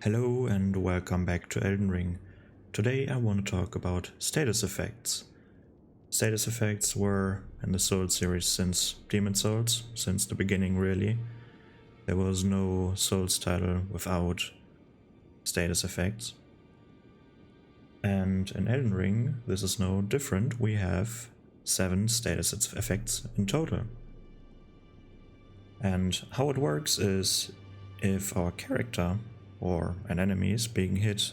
Hello and welcome back to Elden Ring. Today I want to talk about status effects. Status effects were in the Souls series since Demon Souls, since the beginning really. There was no Souls title without status effects. And in Elden Ring this is no different, we have 7 status effects in total. And how it works is if our character or an enemy is being hit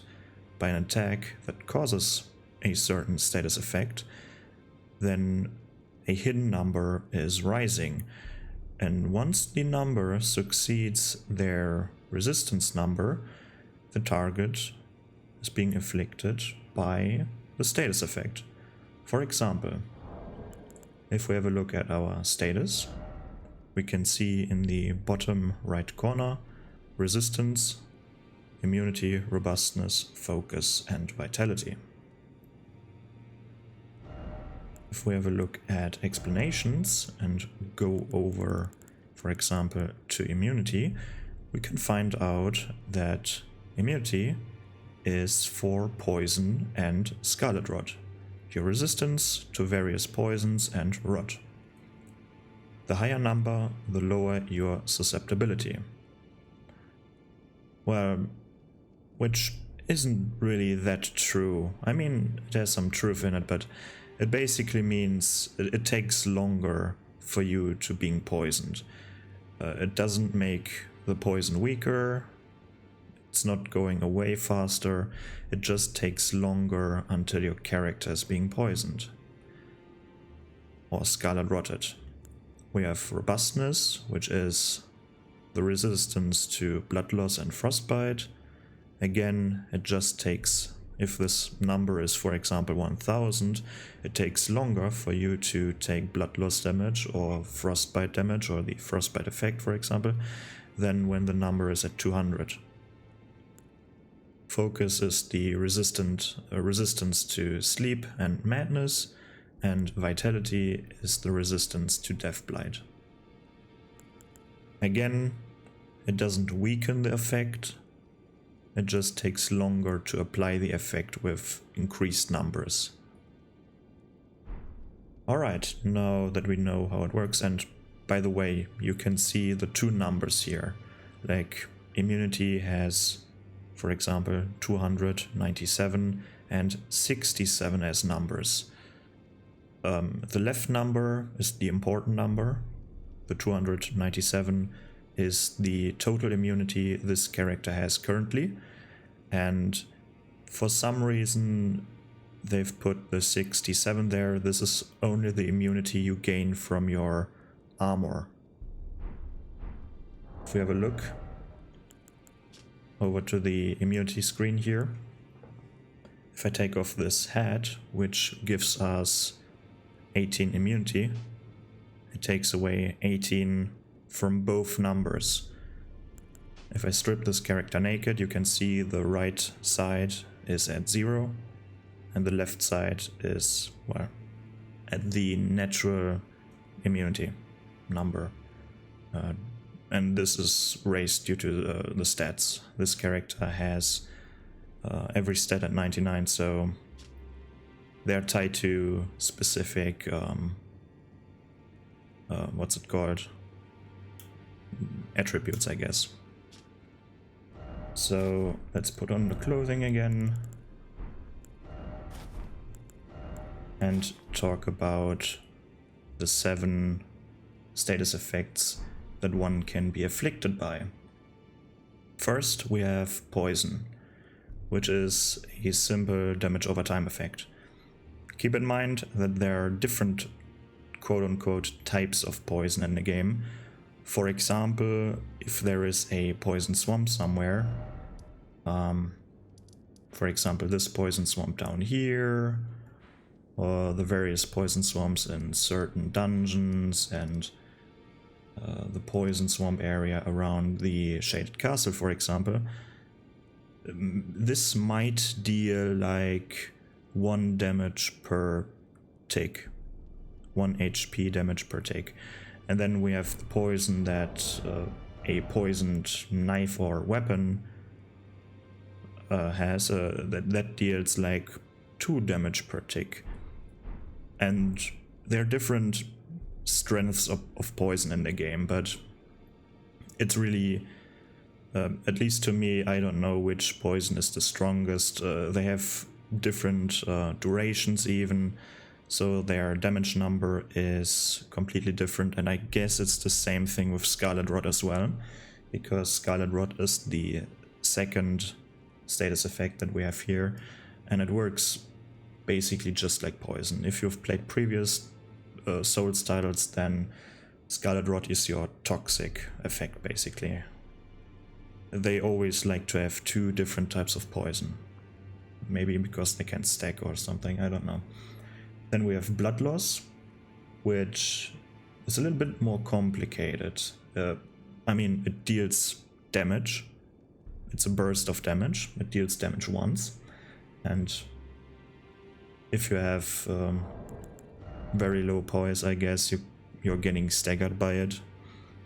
by an attack that causes a certain status effect, then a hidden number is rising. And once the number succeeds their resistance number, the target is being afflicted by the status effect. For example, if we have a look at our status, we can see in the bottom right corner resistance, immunity, robustness, focus, and vitality. If we have a look at explanations and go over, for example, to immunity, we can find out that immunity is for poison and scarlet rot, your resistance to various poisons and rot. The higher number, the lower your susceptibility. Well, which isn't really that true. I mean, there's some truth in it, but it basically means it takes longer for you to being poisoned. It doesn't make the poison weaker, it's not going away faster, it just takes longer until your character is being poisoned or scarlet rotted. We have robustness, which is the resistance to blood loss and frostbite. Again, it just takes, if this number is for example 1000, it takes longer for you to take blood loss damage or frostbite damage or the frostbite effect for example, than when the number is at 200. Focus is the resistance to sleep and madness, and vitality is the resistance to death blight. Again, it doesn't weaken the effect, it just takes longer to apply the effect with increased numbers. Alright, now that we know how it works, and by the way, you can see the 2 numbers here. Like, immunity has, for example, 297 and 67 as numbers. The left number is the important number. The 297 is the total immunity this character has currently, and for some reason they've put the 67 there. This is only the immunity you gain from your armor. If we have a look over to the immunity screen here, if I take off this hat, which gives us 18 immunity, it takes away 18 from both numbers. If I strip this character naked, you can see the right side is at 0 and the left side is, well, at the natural immunity number. And this is raised due to the stats. This character has every stat at 99, so they're tied to specific, what's it called? Attributes, I guess. So let's put on the clothing again and talk about the 7 status effects that one can be afflicted by. First, we have poison, which is a simple damage over time effect. Keep in mind that there are different quote-unquote types of poison in the game. For example, if there is a poison swamp somewhere, for example this poison swamp down here, or the various poison swamps in certain dungeons, and the poison swamp area around the Shaded Castle, for example, this might deal like 1 damage per tick, 1 HP damage per tick. And then we have the poison that a poisoned knife or weapon has that deals like 2 damage per tick, and there are different strengths of poison in the game, but it's really, at least to me, I don't know which poison is the strongest. They have different durations even, so their damage number is completely different, and I guess it's the same thing with Scarlet Rot as well, because Scarlet Rot is the second status effect that we have here, and it works basically just like poison. If you've played previous Souls titles, then Scarlet Rot is your toxic effect basically. They always like to have 2 different types of poison. Maybe because they can stack or something, I don't know. Then we have Blood Loss, which is a little bit more complicated. I mean, it deals damage. It's a burst of damage. It deals damage once. And if you have very low poise, I guess you're getting staggered by it.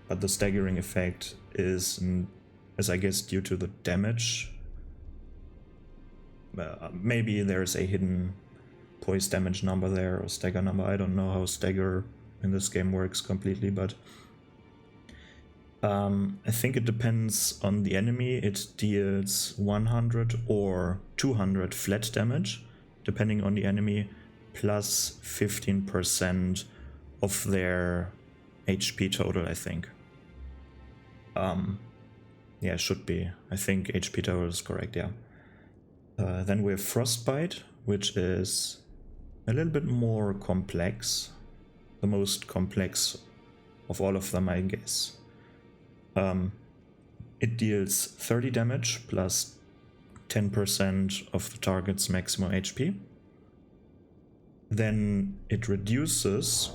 But the staggering effect is I guess due to the damage. Maybe there's a hidden poise damage number there, or stagger number. I don't know how stagger in this game works completely, but I think it depends on the enemy. It deals 100 or 200 flat damage, depending on the enemy, plus 15% of their HP total, I think. Yeah, should be. I think HP total is correct, yeah. Then we have Frostbite, which is a little bit more complex. The most complex of all of them, I guess. It deals 30 damage plus 10% of the target's maximum HP. Then it reduces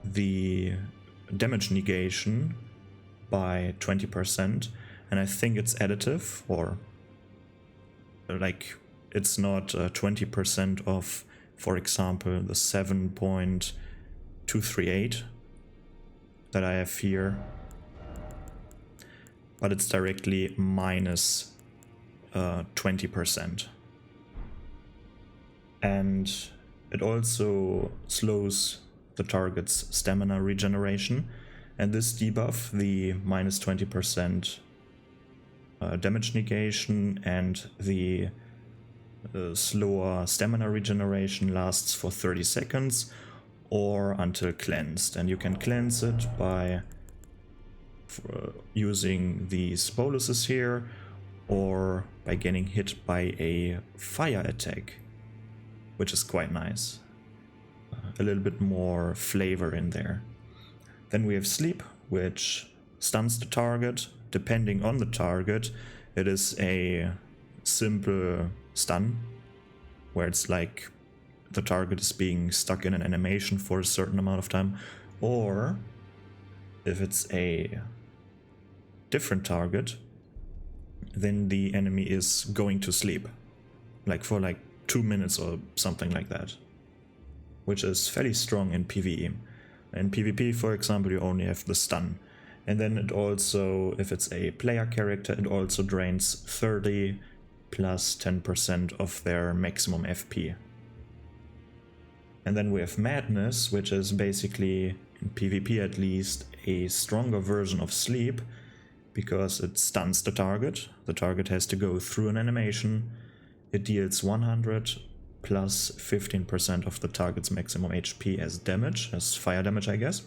the damage negation by 20%, and I think it's additive, or like it's not 20% of, for example, the 7.238 that I have here, but it's directly minus 20%. And it also slows the target's stamina regeneration, and this debuff, the minus 20% damage negation and the slower stamina regeneration, lasts for 30 seconds or until cleansed. And you can cleanse it by using these boluses here, or by getting hit by a fire attack, which is quite nice. A little bit more flavor in there. Then we have Sleep, which stuns the target. Depending on the target, it is a simple stun, where it's like the target is being stuck in an animation for a certain amount of time, or if it's a different target, then the enemy is going to sleep, like for like 2 minutes or something like that, which is fairly strong in PvE. In PvP, for example, you only have the stun. And then it also, if it's a player character, it also drains 30 plus 10% of their maximum FP. And then we have Madness, which is basically, in PvP at least, a stronger version of Sleep, because it stuns the target. The target has to go through an animation. It deals 100 plus 15% of the target's maximum HP as damage, as fire damage, I guess.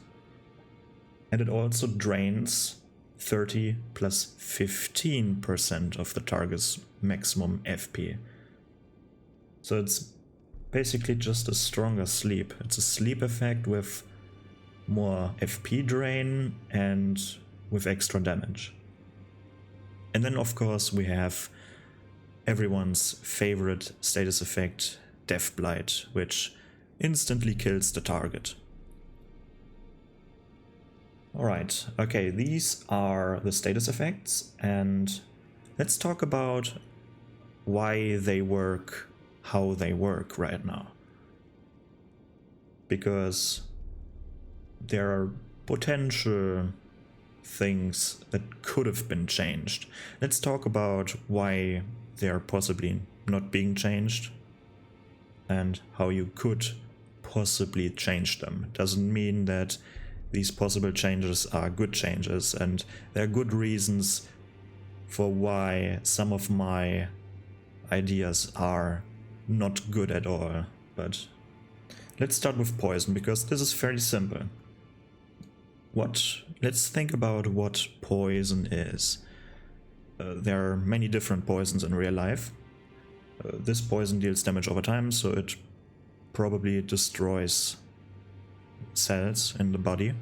And it also drains 30 plus 15% of the target's maximum FP. So it's basically just a stronger sleep. It's a sleep effect with more FP drain and with extra damage. And then of course we have everyone's favorite status effect, Death Blight, which instantly kills the target. Alright, okay, these are the status effects, and let's talk about why they work how they work right now. Because there are potential things that could have been changed. Let's talk about why they are possibly not being changed and how you could possibly change them. It doesn't mean that these possible changes are good changes, and there are good reasons for why some of my ideas are not good at all. But let's start with poison, because this is fairly simple. Let's think about what poison is. There are many different poisons in real life. This poison deals damage over time, so it probably destroys cells in the body.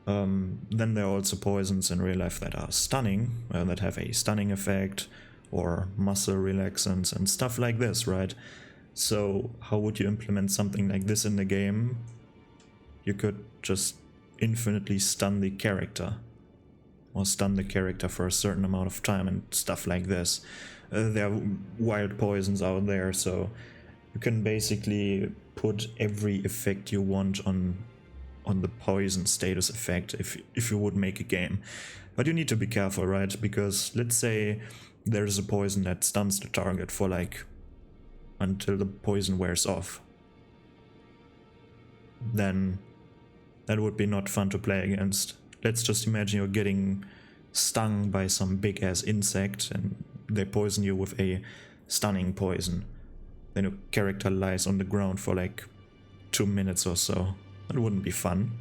Then there are also poisons in real life that are stunning, that have a stunning effect, or muscle relaxants and stuff like this, right? So how would you implement something like this in the game? You could just infinitely stun the character, or stun the character for a certain amount of time and stuff like this. There are wild poisons out there, so you can basically put every effect you want on the poison status effect if you would make a game. But you need to be careful, right? Because let's say there's a poison that stuns the target for like until the poison wears off. Then that would be not fun to play against. Let's just imagine you're getting stung by some big ass insect and they poison you with a stunning poison. Then your character lies on the ground for like 2 minutes or so. That wouldn't be fun.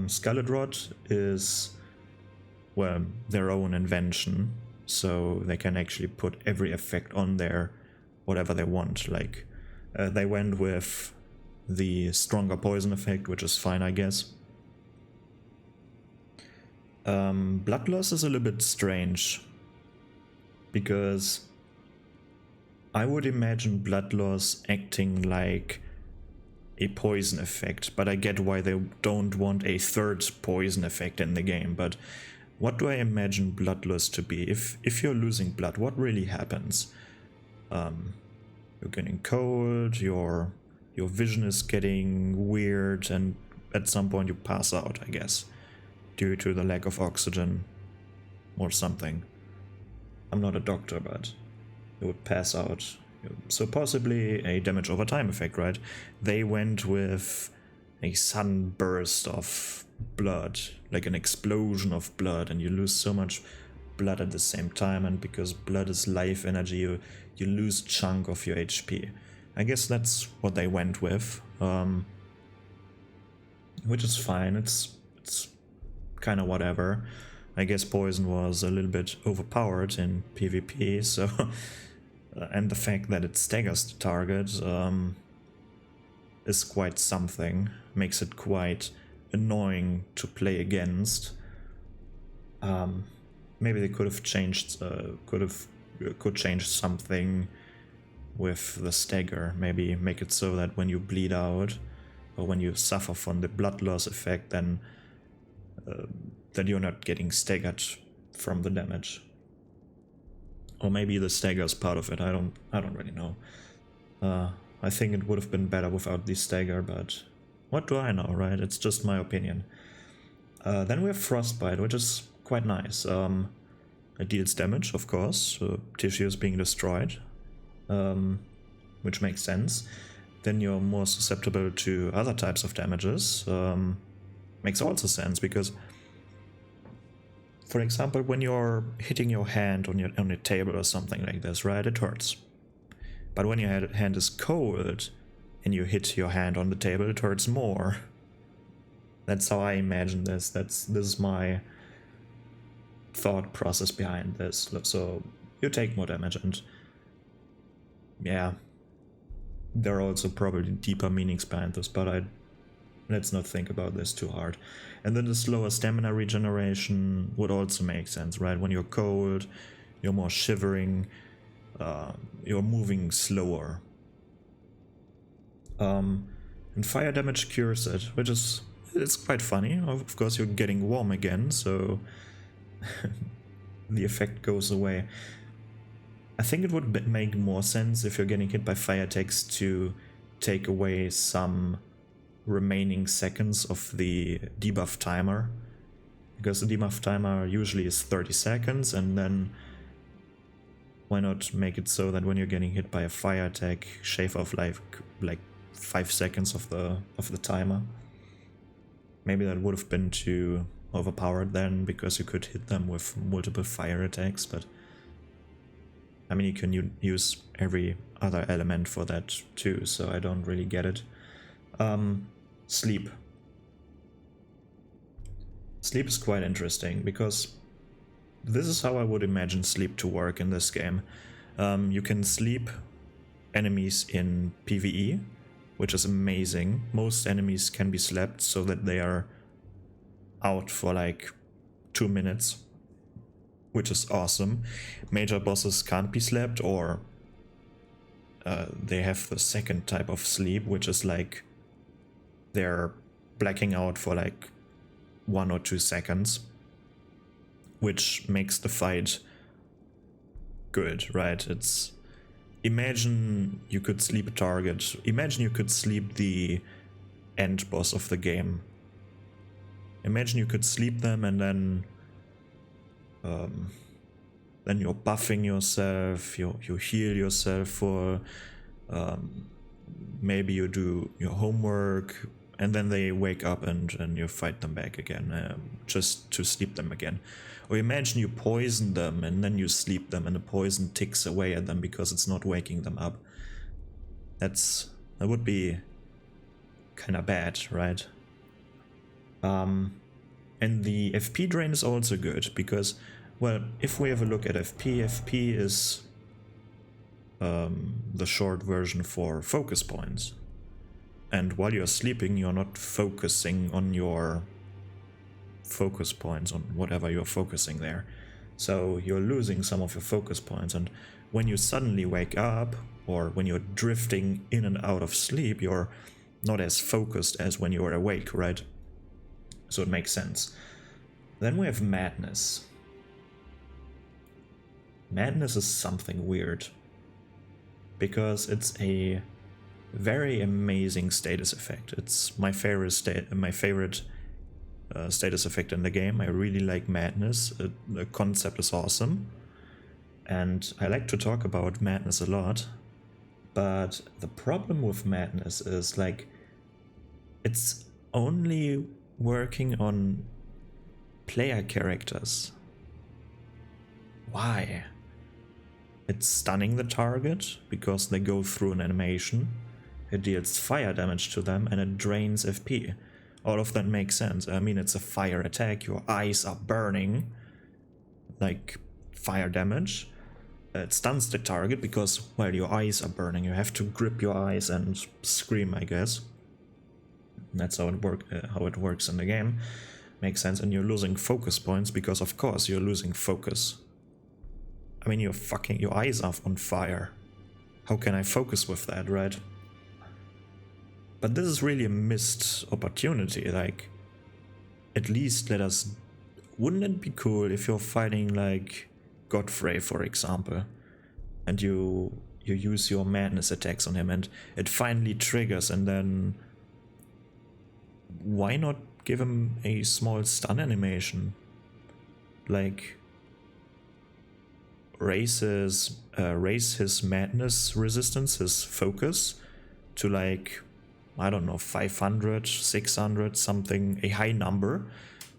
Scarlet Rot is, well, their own invention, so they can actually put every effect on there, whatever they want. Like, they went with the stronger poison effect, which is fine, I guess. Blood loss is a little bit strange, because I would imagine blood loss acting like a poison effect, but I get why they don't want a third poison effect in the game. But what do I imagine blood loss to be? If you're losing blood, what really happens? You're getting cold, your vision is getting weird, and at some point you pass out, I guess, due to the lack of oxygen or something. I'm not a doctor, but you would pass out. So possibly a damage over time effect, right? They went with a sudden burst of blood, like an explosion of blood, and you lose so much blood at the same time, and because blood is life energy, you lose a chunk of your HP. I guess that's what they went with, which is fine. It's kind of whatever. I guess poison was a little bit overpowered in PvP, so and the fact that it staggers the target is quite something. Makes it quite annoying to play against. Maybe they could have changed, could change something with the stagger. Maybe make it so that when you bleed out, or when you suffer from the blood loss effect, then that you're not getting staggered from the damage. Or maybe the stagger is part of it. I don't really know. I think it would have been better without the stagger, but what do I know, right? It's just my opinion. Then we have Frostbite, which is quite nice. It deals damage, of course. Tissue is being destroyed, which makes sense. Then you're more susceptible to other types of damages. Makes also sense, because for example, when you're hitting your hand on a table or something like this, right, it hurts. But when your hand is cold and you hit your hand on the table, it hurts more. That's how I imagine this. This is my thought process behind this. So you take more damage, and yeah, there are also probably deeper meanings behind this, but let's not think about this too hard. And then the slower stamina regeneration would also make sense, right? When you're cold, you're more shivering, you're moving slower. And fire damage cures it, which is, it's quite funny. Of course, you're getting warm again, so the effect goes away. I think it would make more sense if you're getting hit by fire attacks to take away some remaining seconds of the debuff timer, because the debuff timer usually is 30 seconds, and then why not make it so that when you're getting hit by a fire attack, shave off like 5 seconds of the timer. Maybe that would have been too overpowered then, because you could hit them with multiple fire attacks, but I mean, you can use every other element for that too, so I don't really get it. Sleep. Sleep is quite interesting, because this is how I would imagine sleep to work in this game. You can sleep enemies in PvE, which is amazing. Most enemies can be slept so that they are out for like 2 minutes, which is awesome. Major bosses can't be slept, or they have the second type of sleep, which is like they're blacking out for like 1 or 2 seconds, which makes the fight good, right? It's, imagine you could sleep a target. Imagine you could sleep the end boss of the game. Imagine you could sleep them, and then you're buffing yourself, you heal yourself for maybe you do your homework, and then they wake up and you fight them back again, just to sleep them again. Or imagine you poison them and then you sleep them, and the poison ticks away at them because it's not waking them up. That would be kind of bad, right? And the FP drain is also good, because, well, if we have a look at FP is the short version for focus points. And while you're sleeping, you're not focusing on your focus points, on whatever you're focusing there. So you're losing some of your focus points, and when you suddenly wake up, or when you're drifting in and out of sleep, you're not as focused as when you're awake, right? So it makes sense. Then we have madness. Madness is something weird, because it's a very amazing status effect. It's my favorite status effect in the game. I really like madness. The concept is awesome, and I like to talk about madness a lot. But the problem with madness is, like, it's only working on player characters. Why? It's stunning the target because they go through an animation. It deals fire damage to them, and it drains FP. All of that makes sense. I mean, it's a fire attack, your eyes are burning, like fire damage. It stuns the target because, well, your eyes are burning. You have to grip your eyes and scream, I guess. That's how it works in the game. Makes sense. And you're losing focus points because, of course, you're losing focus. I mean, your eyes are on fire. How can I focus with that, right? But this is really a missed opportunity. Like, at least wouldn't it be cool if you're fighting like Godfrey, for example, and you use your madness attacks on him and it finally triggers, and then why not give him a small stun animation? Like, raise his madness resistance, his focus, to like, I don't know, 500, 600, something, a high number,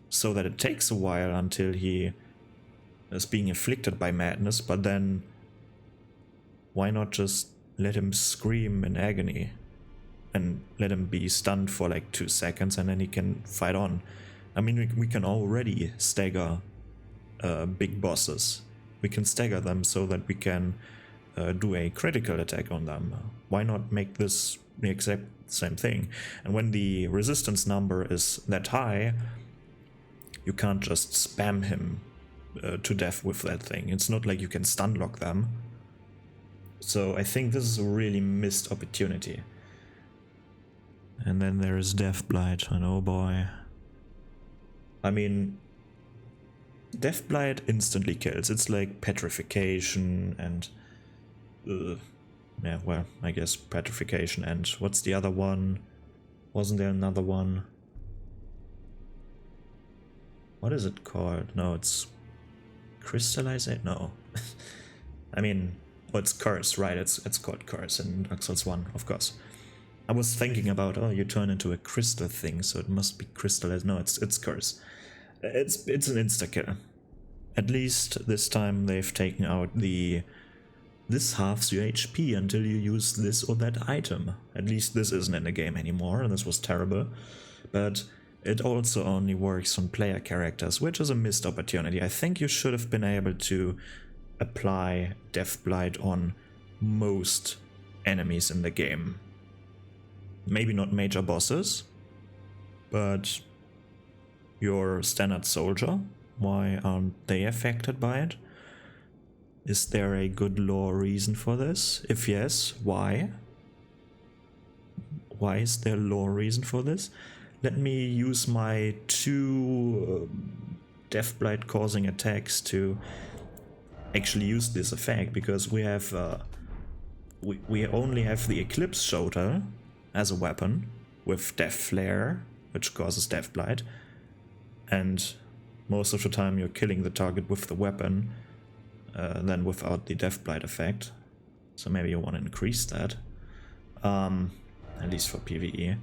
so that it takes a while until he is being afflicted by madness, but then why not just let him scream in agony and let him be stunned for like 2 seconds, and then he can fight on. I mean, we can already stagger big bosses. We can stagger them so that we can do a critical attack on them. Why not make this the exact same thing? And when the resistance number is that high, you can't just spam him to death with that thing. It's not like you can stun lock them. So I think this is a really missed opportunity. And then there is Deathblight, and oh boy. I mean, Deathblight instantly kills. It's like petrification and yeah, well, I guess petrification, and what's the other one? Wasn't there another one? What is it called? No, it's crystallization. No, I mean, oh, it's curse, right? It's called curse in Dark Souls 1, of course. I was thinking about, oh, you turn into a crystal thing, so it must be crystallized. No, it's curse. It's an insta kill. At least this time they've taken out the this halves your HP until you use this or that item. At least this isn't in the game anymore, and this was terrible. But it also only works on player characters, which is a missed opportunity. I think you should have been able to apply Death Blight on most enemies in the game. Maybe not major bosses, but your standard soldier, why aren't they affected by it? Is there a good lore reason for this? If yes, why? Why is there lore reason for this? Let me use my 2 Death Blight causing attacks to actually use this effect, because we have we only have the Eclipse Shoulder as a weapon with Death Flare, which causes Death Blight, and most of the time you're killing the target with the weapon, then without the Death Blight effect. So maybe you want to increase that, at least for PvE,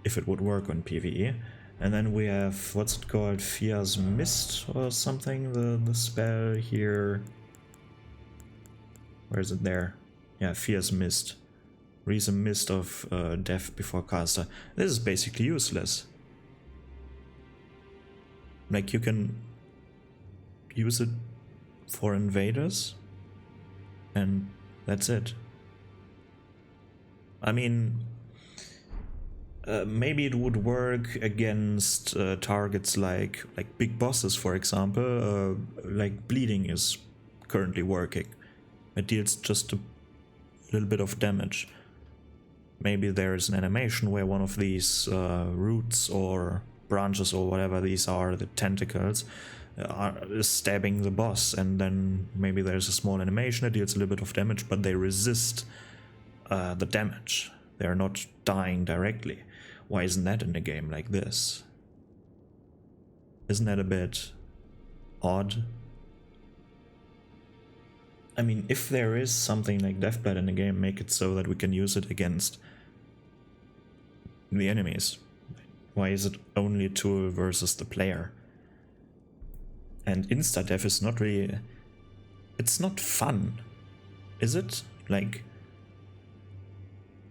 if it would work on PvE. And then we have, what's it called, Fierce Mist or something, the spell here. Where is it there? Yeah, Fierce Mist. Release a mist of death before caster. This is basically useless. Like, you can use it for invaders, and that's it. I mean, maybe it would work against targets like big bosses, for example. Like bleeding is currently working. It deals just a little bit of damage. Maybe there is an animation where one of these roots or branches or whatever these are, the tentacles, is stabbing the boss, and then maybe there's a small animation that deals a little bit of damage, but they resist the damage. They're not dying directly. Why isn't that in a game like this? Isn't that a bit odd? I mean, if there is something like Deathblight in the game, make it so that we can use it against the enemies. Why is it only a tool versus the player? And insta-death is not really... It's not fun, is it? Like,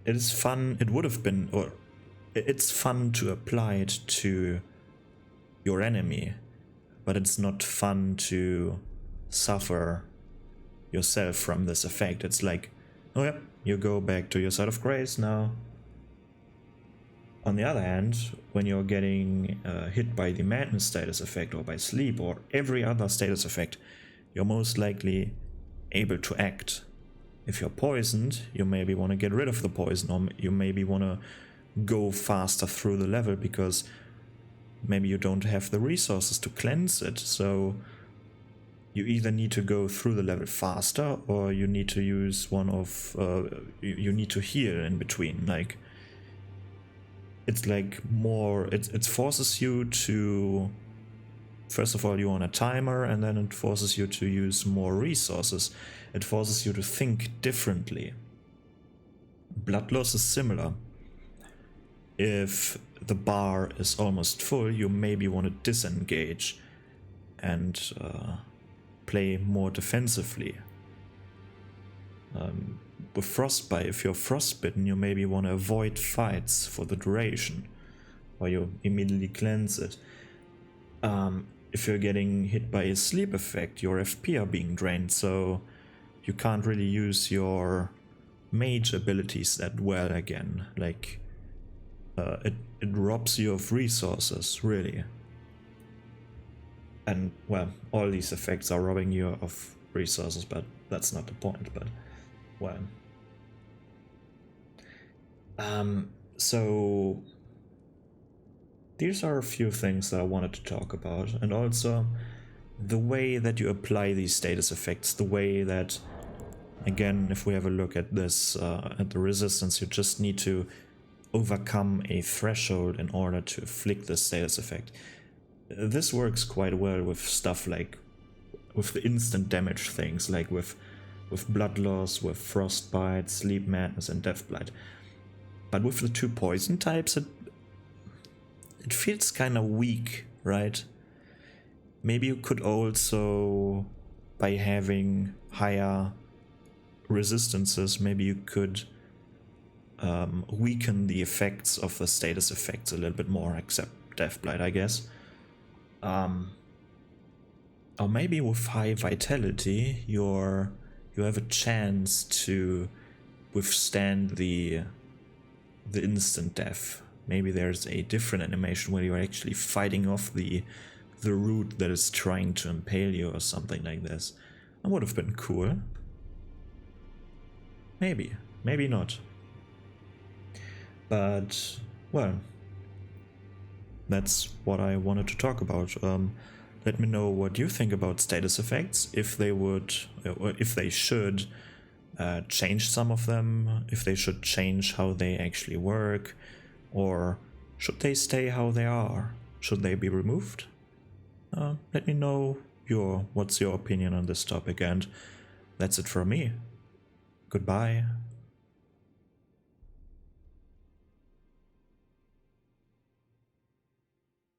it is fun, it would have been, or it's fun to apply it to your enemy, but it's not fun to suffer yourself from this effect. It's like, oh yeah, you go back to your side of grace now. On the other hand, when you're getting hit by the madness status effect, or by sleep, or every other status effect, you're most likely able to act. If you're poisoned, you maybe want to get rid of the poison, or you maybe want to go faster through the level because maybe you don't have the resources to cleanse it. So you either need to go through the level faster, or you need to use one of you need to heal in between. Like, it's like more, it forces you to, first of all, you're on a timer, and then it forces you to use more resources. It forces you to think differently. Blood loss is similar. If the bar is almost full, you maybe want to disengage and play more defensively. With frostbite, if you're frostbitten, you maybe want to avoid fights for the duration, or you immediately cleanse it. If you're getting hit by a sleep effect, your FP are being drained, so you can't really use your mage abilities that well again. Like, it robs you of resources, really. And, well, all these effects are robbing you of resources, but that's not the point, but, well. So these are a few things that I wanted to talk about, and also the way that you apply these status effects, the way that, again, if we have a look at this, at the resistance, you just need to overcome a threshold in order to afflict the status effect. This works quite well with stuff like with the instant damage things, like with blood loss, with frostbite, sleep madness, and deathblight. But with the 2 poison types, it feels kind of weak, right? Maybe you could also, by having higher resistances, maybe you could weaken the effects of the status effects a little bit more, except deathblight, I guess. Or maybe with high vitality, you have a chance to withstand the instant death. Maybe there's a different animation where you're actually fighting off the root that is trying to impale you or something like this. That would have been cool. Maybe, maybe not. But, well, that's what I wanted to talk about. Let me know what you think about status effects, if they would, or if they should change some of them, if they should change how they actually work, or should they stay how they are? Should they be removed? Let me know what's your opinion on this topic, and that's it from me. Goodbye.